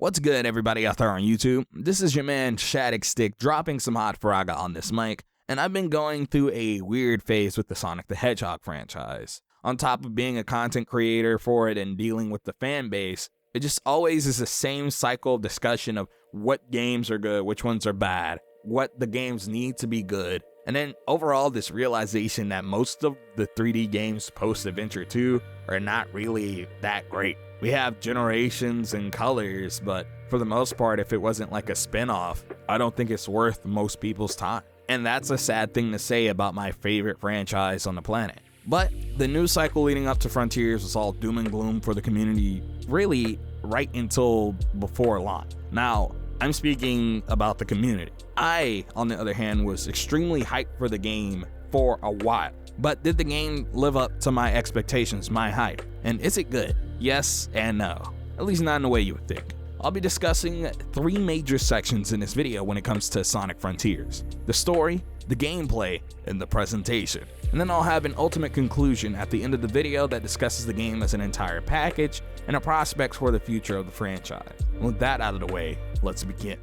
What's good, everybody out there on YouTube? This is your man Shadicstick dropping some hot fraga on this mic, and I've been going through a weird phase with the Sonic the Hedgehog franchise. On top of being a content creator for it and dealing with the fan base, it just always is the same cycle of discussion of what games are good, which ones are bad, what the games need to be good, and then overall this realization that most of the 3D games post-Adventure 2 are not really that great. We have Generations and Colors, but for the most part, if it wasn't like a spin-off, I don't think it's worth most people's time. And that's a sad thing to say about my favorite franchise on the planet. But the news cycle leading up to Frontiers was all doom and gloom for the community, really right until before launch. Now, I'm speaking about the community. I, on the other hand, was extremely hyped for the game for a while. But did the game live up to my expectations, my hype? And is it good? Yes and no. At least not in the way you would think. I'll be discussing three major sections in this video when it comes to Sonic Frontiers: the story, the gameplay, and the presentation. And then I'll have an ultimate conclusion at the end of the video that discusses the game as an entire package and the prospects for the future of the franchise. With that out of the way, let's begin.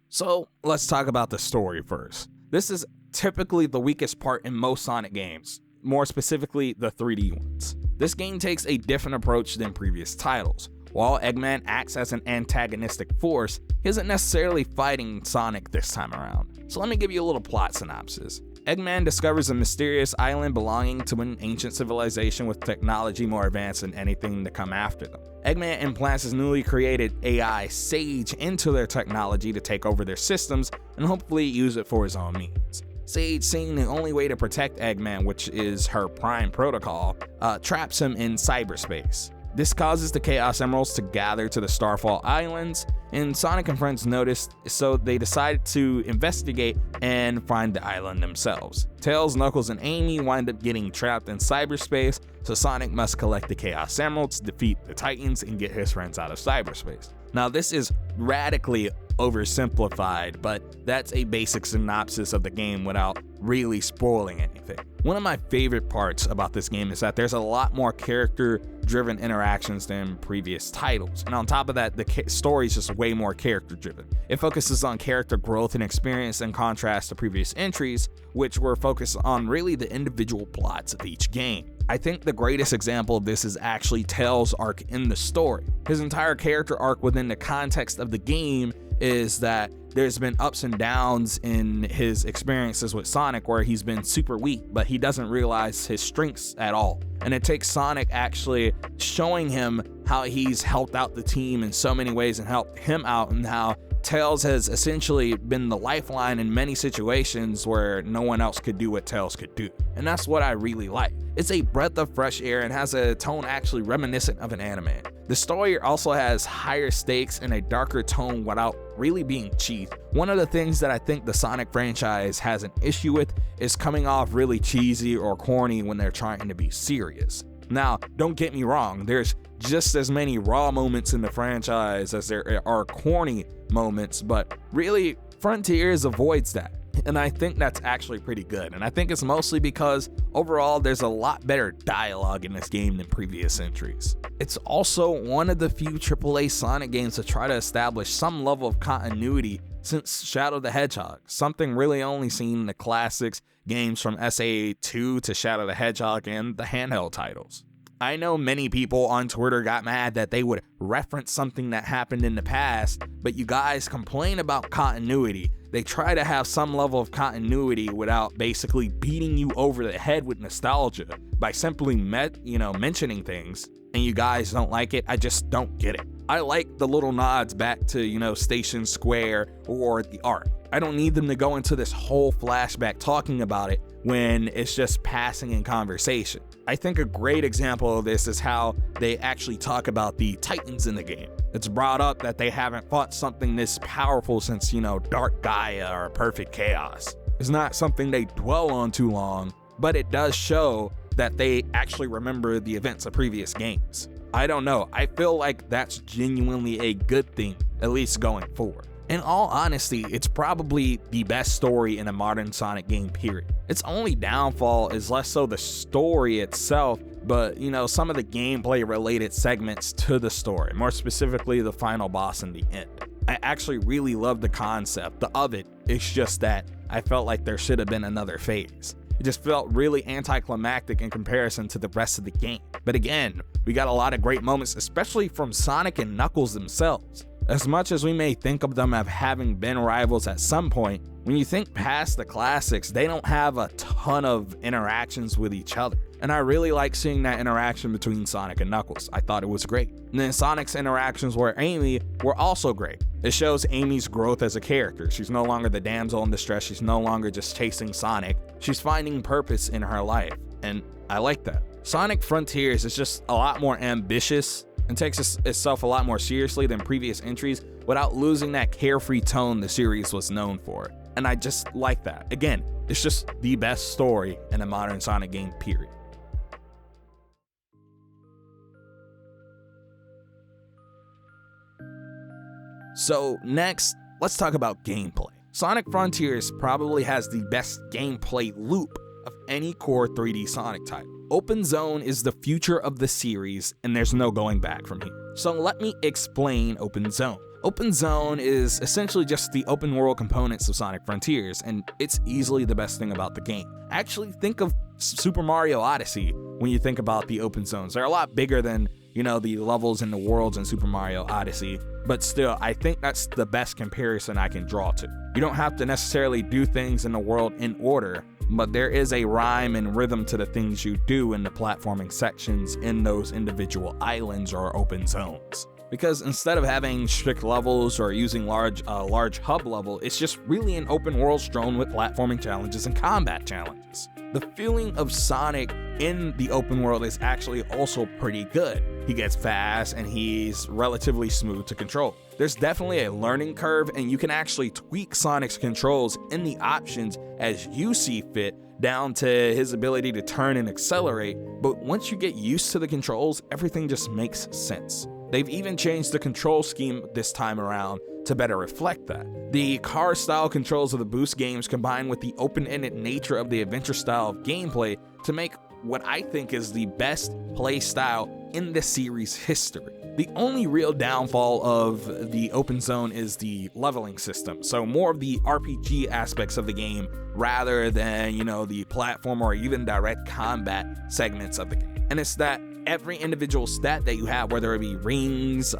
So let's talk about the story first. This is typically the weakest part in most Sonic games, more specifically the 3D ones. This game takes a different approach than previous titles. While Eggman acts as an antagonistic force, he isn't necessarily fighting Sonic this time around. So let me give you a little plot synopsis. Eggman discovers a mysterious island belonging to an ancient civilization with technology more advanced than anything to come after them. Eggman implants his newly created AI, Sage, into their technology to take over their systems and hopefully use it for his own means. Sage, seeing the only way to protect Eggman, which is her Prime Protocol, traps him in cyberspace. This causes the Chaos Emeralds to gather to the Starfall Islands, and Sonic and friends notice, so they decide to investigate and find the island themselves. Tails, Knuckles, and Amy wind up getting trapped in cyberspace, so Sonic must collect the Chaos Emeralds, defeat the Titans, and get his friends out of cyberspace. Now, this is radically oversimplified, but that's a basic synopsis of the game without really spoiling anything. One of my favorite parts about this game is that there's a lot more character-driven interactions than previous titles, and on top of that, the story is just way more character-driven. It focuses on character growth and experience in contrast to previous entries, which were focused on really the individual plots of each game. I think the greatest example of this is actually Tails' arc in the story. His entire character arc within the context of the game is that there's been ups and downs in his experiences with Sonic where he's been super weak, but he doesn't realize his strengths at all. And it takes Sonic actually showing him how he's helped out the team in so many ways and helped him out, and how Tails has essentially been the lifeline in many situations where no one else could do what Tails could do. And that's what I really like. It's a breath of fresh air and has a tone actually reminiscent of an anime. The story also has higher stakes and a darker tone without really being cheap. One of the things that I think the Sonic franchise has an issue with is coming off really cheesy or corny when they're trying to be serious. Now, don't get me wrong, there's just as many raw moments in the franchise as there are corny moments, but really, Frontiers avoids that. And I think that's actually pretty good. And I think it's mostly because overall there's a lot better dialogue in this game than previous entries. It's also one of the few AAA Sonic games to try to establish some level of continuity since Shadow the Hedgehog, something really only seen in the classics games from SA2 to Shadow the Hedgehog and the handheld titles. I know many people on Twitter got mad that they would reference something that happened in the past, but you guys complain about continuity. They try to have some level of continuity without basically beating you over the head with nostalgia by simply mentioning things, and you guys don't like it. I just don't get it. I like the little nods back to, Station Square or the Ark. I don't need them to go into this whole flashback talking about it when it's just passing in conversation. I think a great example of this is how they actually talk about the Titans in the game. It's brought up that they haven't fought something this powerful since, Dark Gaia or Perfect Chaos. It's not something they dwell on too long, but it does show that they actually remember the events of previous games. I don't know, I feel like that's genuinely a good thing, at least going forward. In all honesty, it's probably the best story in a modern Sonic game, period. Its only downfall is less so the story itself, but some of the gameplay related segments to the story, more specifically the final boss in the end. I actually really love the concept of it. It's just that I felt like there should have been another phase. It just felt really anticlimactic in comparison to the rest of the game. But again, we got a lot of great moments, especially from Sonic and Knuckles themselves. As much as we may think of them as having been rivals at some point, when you think past the classics, they don't have a ton of interactions with each other. And I really like seeing that interaction between Sonic and Knuckles. I thought it was great. And then Sonic's interactions with Amy were also great. It shows Amy's growth as a character. She's no longer the damsel in distress. She's no longer just chasing Sonic. She's finding purpose in her life. And I like that. Sonic Frontiers is just a lot more ambitious and takes itself a lot more seriously than previous entries without losing that carefree tone the series was known for. And I just like that. Again, it's just the best story in a modern Sonic game, period. So next, let's talk about gameplay. Sonic Frontiers probably has the best gameplay loop of any core 3D Sonic title. Open Zone is the future of the series, and there's no going back from here. So let me explain Open Zone. Open Zone is essentially just the open world components of Sonic Frontiers, and it's easily the best thing about the game. Actually, think of Super Mario Odyssey when you think about the open zones. They're a lot bigger than, the levels and the worlds in Super Mario Odyssey, but still, I think that's the best comparison I can draw to. You don't have to necessarily do things in the world in order, but there is a rhyme and rhythm to the things you do in the platforming sections in those individual islands or open zones. Because instead of having strict levels or using large hub level, it's just really an open world strewn with platforming challenges and combat challenges. The feeling of Sonic in the open world is actually also pretty good. He gets fast and he's relatively smooth to control. There's definitely a learning curve, and you can actually tweak Sonic's controls in the options as you see fit, down to his ability to turn and accelerate. But once you get used to the controls, everything just makes sense. They've even changed the control scheme this time around to better reflect that. The car-style controls of the Boost games combined with the open-ended nature of the adventure style of gameplay to make what I think is the best play style in the series history. The only real downfall of the open zone is the leveling system, so more of the RPG aspects of the game rather than, the platform or even direct combat segments of the game. And it's that every individual stat that you have, whether it be rings,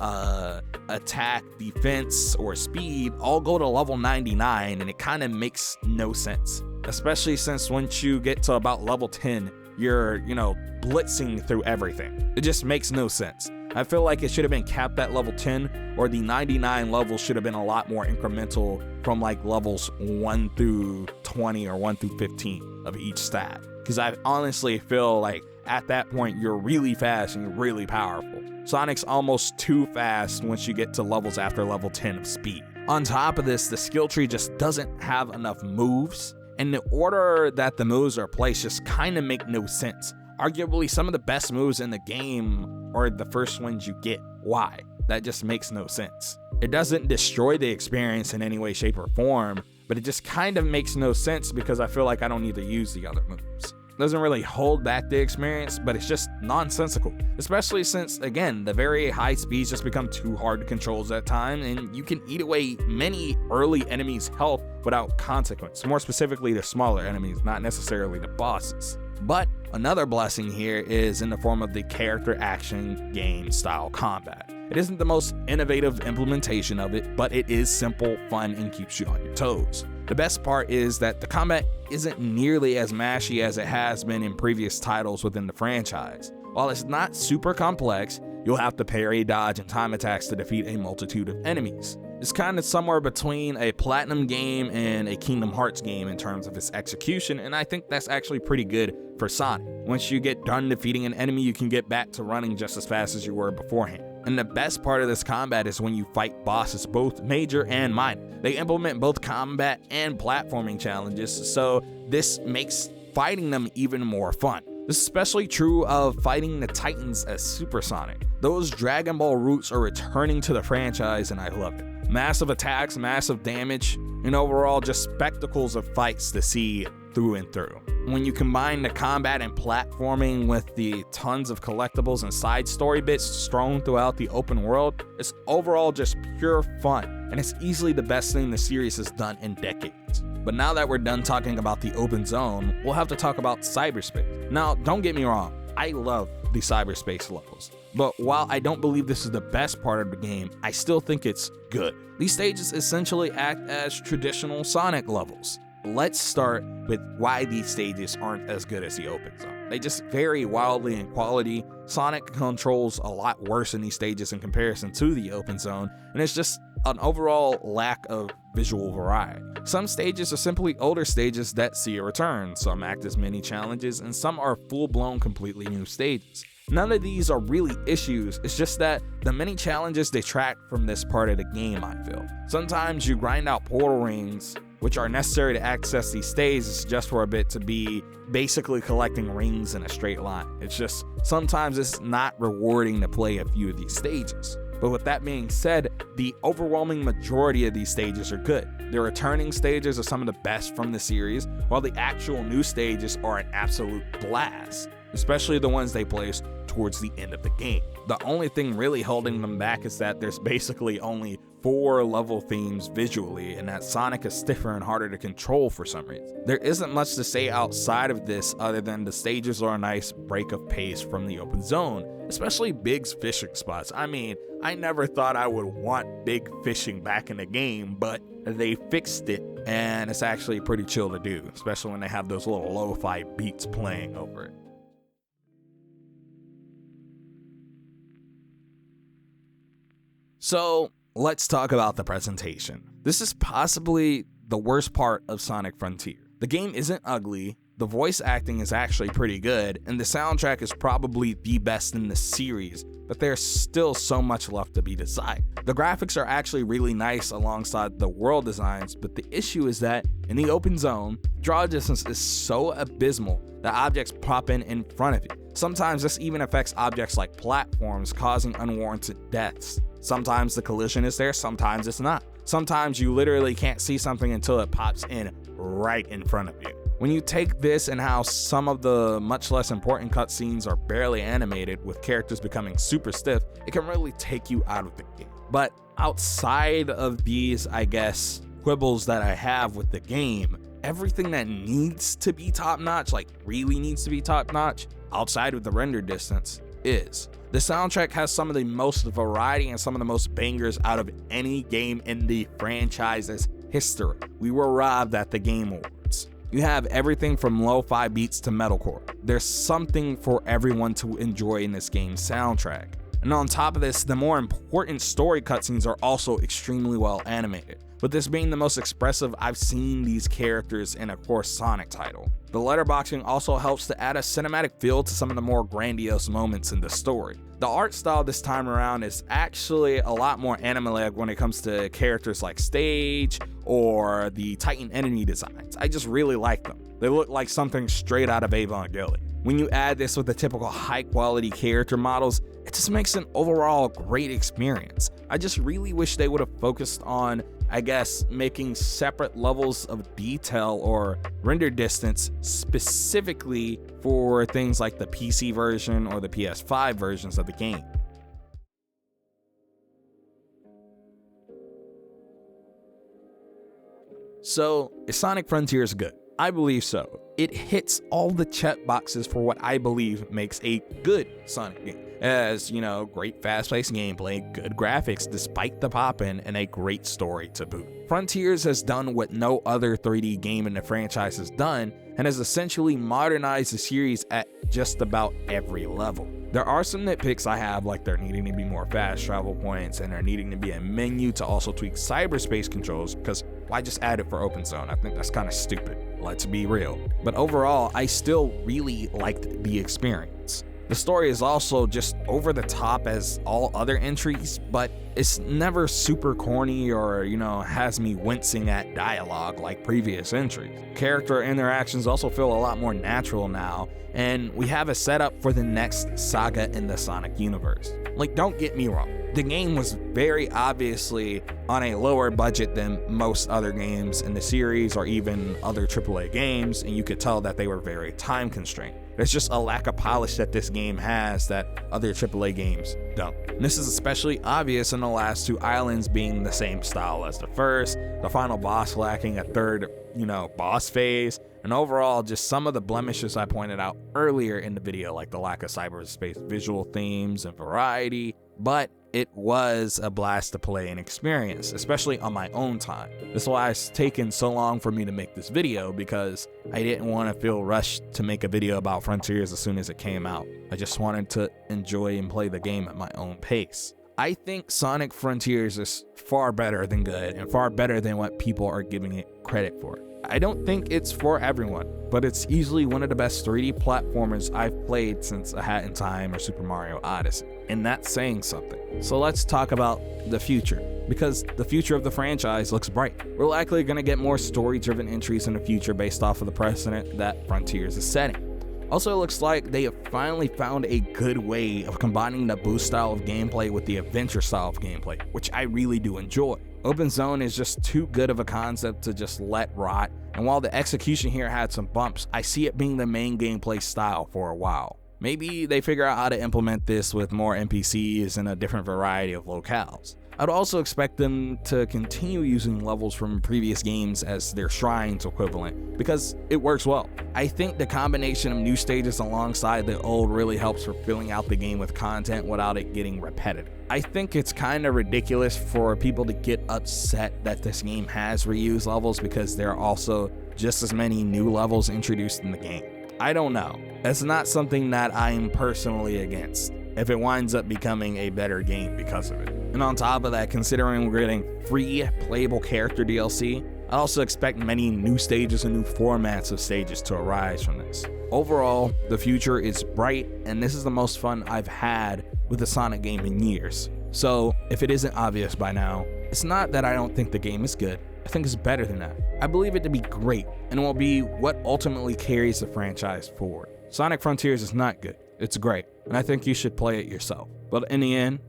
attack, defense, or speed, all go to level 99, and it kind of makes no sense. Especially since once you get to about level 10, you're, blitzing through everything. It just makes no sense. I feel like it should have been capped at level 10, or the 99 levels should have been a lot more incremental from like levels 1 through 20 or 1 through 15 of each stat. Because I honestly feel like at that point, you're really fast and really powerful. Sonic's almost too fast once you get to levels after level 10 of speed. On top of this, the skill tree just doesn't have enough moves, and the order that the moves are placed just kind of make no sense. Arguably, some of the best moves in the game are the first ones you get. Why? That just makes no sense. It doesn't destroy the experience in any way, shape, or form, but it just kind of makes no sense because I feel like I don't need to use the other moves. Doesn't really hold back the experience, but it's just nonsensical, especially since, again, the very high speeds just become too hard to control at time, and you can eat away many early enemies' health without consequence, more specifically the smaller enemies, not necessarily the bosses. But another blessing here is in the form of the character action game style combat. It isn't the most innovative implementation of it, but it is simple, fun, and keeps you on your toes. The best part is that the combat isn't nearly as mashy as it has been in previous titles within the franchise. While it's not super complex, you'll have to parry, dodge, and time attacks to defeat a multitude of enemies. It's kind of somewhere between a Platinum game and a Kingdom Hearts game in terms of its execution, and I think that's actually pretty good for Sonic. Once you get done defeating an enemy, you can get back to running just as fast as you were beforehand. And the best part of this combat is when you fight bosses, both major and minor. They implement both combat and platforming challenges, so this makes fighting them even more fun. This is especially true of fighting the Titans as Super Sonic. Those Dragon Ball roots are returning to the franchise, and I love it. Massive attacks, massive damage, and overall just spectacles of fights to see through and through. When you combine the combat and platforming with the tons of collectibles and side story bits strewn throughout the open world, it's overall just pure fun, and it's easily the best thing the series has done in decades. But now that we're done talking about the open zone, we'll have to talk about cyberspace. Now, don't get me wrong, I love the cyberspace levels, but while I don't believe this is the best part of the game, I still think it's good. These stages essentially act as traditional Sonic levels. Let's start with why these stages aren't as good as the open zone. They just vary wildly in quality. Sonic controls a lot worse in these stages in comparison to the open zone, and it's just an overall lack of visual variety. Some stages are simply older stages that see a return, some act as mini challenges, and some are full-blown completely new stages. None of these are really issues, it's just that the many challenges detract from this part of the game, I feel. Sometimes you grind out portal rings, which are necessary to access these stages just for a bit to be basically collecting rings in a straight line. It's just, sometimes it's not rewarding to play a few of these stages. But with that being said, the overwhelming majority of these stages are good. The returning stages are some of the best from the series, while the actual new stages are an absolute blast, especially the ones they place towards the end of the game. The only thing really holding them back is that there's basically only 4 level themes visually, and that Sonic is stiffer and harder to control for some reason. There isn't much to say outside of this other than the stages are a nice break of pace from the open zone, especially Big's fishing spots. I mean, I never thought I would want Big fishing back in the game, but they fixed it, and it's actually pretty chill to do, especially when they have those little lo-fi beats playing over it. So, let's talk about the presentation. This is possibly the worst part of Sonic Frontier. The game isn't ugly, the voice acting is actually pretty good, and the soundtrack is probably the best in the series, but there's still so much left to be desired. The graphics are actually really nice alongside the world designs, but the issue is that in the open zone, draw distance is so abysmal that objects pop in front of you. Sometimes this even affects objects like platforms, causing unwarranted deaths. Sometimes the collision is there, sometimes it's not. Sometimes you literally can't see something until it pops in right in front of you. When you take this and how some of the much less important cutscenes are barely animated with characters becoming super stiff, it can really take you out of the game. But outside of these, I guess, quibbles that I have with the game, everything that needs to be top-notch, like really needs to be top-notch, outside of the render distance, is. The soundtrack has some of the most variety and some of the most bangers out of any game in the franchise's history. We were robbed at the Game Awards. You have everything from lo-fi beats to metalcore. There's something for everyone to enjoy in this game's soundtrack. And on top of this, the more important story cutscenes are also extremely well animated, with this being the most expressive I've seen these characters in a core Sonic title. The letterboxing also helps to add a cinematic feel to some of the more grandiose moments in the story. The art style this time around is actually a lot more anime-like when it comes to characters like Stage or the Titan enemy designs. I just really like them. They look like something straight out of Evangelion. When you add this with the typical high-quality character models, it just makes an overall great experience. I just really wish they would have focused on, I guess, making separate levels of detail or render distance specifically for things like the PC version or the PS5 versions of the game. So, is Sonic Frontiers good? I believe so. It hits all the check boxes for what I believe makes a good Sonic game. As, great fast-paced gameplay, good graphics despite the pop-in, and a great story to boot. Frontiers has done what no other 3D game in the franchise has done, and has essentially modernized the series at just about every level. There are some nitpicks I have, like there needing to be more fast travel points, and there needing to be a menu to also tweak cyberspace controls, because why just add it for open zone? I think that's kind of stupid, let's be real. But overall, I still really liked the experience. The story is also just over the top as all other entries, but it's never super corny or, has me wincing at dialogue like previous entries. Character interactions also feel a lot more natural now, and we have a setup for the next saga in the Sonic universe. Like, don't get me wrong, the game was very obviously on a lower budget than most other games in the series or even other AAA games, and you could tell that they were very time constrained. There's just a lack of polish that this game has that other AAA games don't. And this is especially obvious in the last two islands being the same style as the first, the final boss lacking a third, boss phase, and overall just some of the blemishes I pointed out earlier in the video, like the lack of cyberspace visual themes and variety. But it was a blast to play and experience, especially on my own time. This is why it's taken so long for me to make this video, because I didn't want to feel rushed to make a video about Frontiers as soon as it came out. I just wanted to enjoy and play the game at my own pace. I think Sonic Frontiers is far better than good and far better than what people are giving it credit for. I don't think it's for everyone, but it's easily one of the best 3D platformers I've played since A Hat in Time or Super Mario Odyssey, and that's saying something. So let's talk about the future, because the future of the franchise looks bright. We're likely going to get more story-driven entries in the future based off of the precedent that Frontiers is setting. Also, it looks like they have finally found a good way of combining the boost style of gameplay with the adventure style of gameplay, which I really do enjoy. Open zone is just too good of a concept to just let rot, and while the execution here had some bumps, I see it being the main gameplay style for a while. Maybe they figure out how to implement this with more NPCs and a different variety of locales. I'd also expect them to continue using levels from previous games as their shrines equivalent, because it works well. I think the combination of new stages alongside the old really helps for filling out the game with content without it getting repetitive. I think it's kind of ridiculous for people to get upset that this game has reused levels, because there are also just as many new levels introduced in the game. I don't know. It's not something that I'm personally against if it winds up becoming a better game because of it. And on top of that, considering we're getting free playable character DLC, I also expect many new stages and new formats of stages to arise from this. Overall, the future is bright, and this is the most fun I've had with a Sonic game in years. So if it isn't obvious by now, it's not that I don't think the game is good. I think it's better than that. I believe it to be great, and will be what ultimately carries the franchise forward. Sonic Frontiers is not good. It's great, and I think you should play it yourself. But in the end,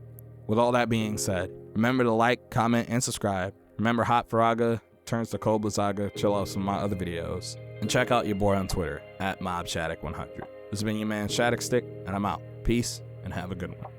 with all that being said, remember to like, comment, and subscribe. Remember Hot Faraga turns to Cold Blizzaga, chill out some of my other videos. And check out your boy on Twitter, @MobShadic100. This has been your man Shadicstick, and I'm out. Peace, and have a good one.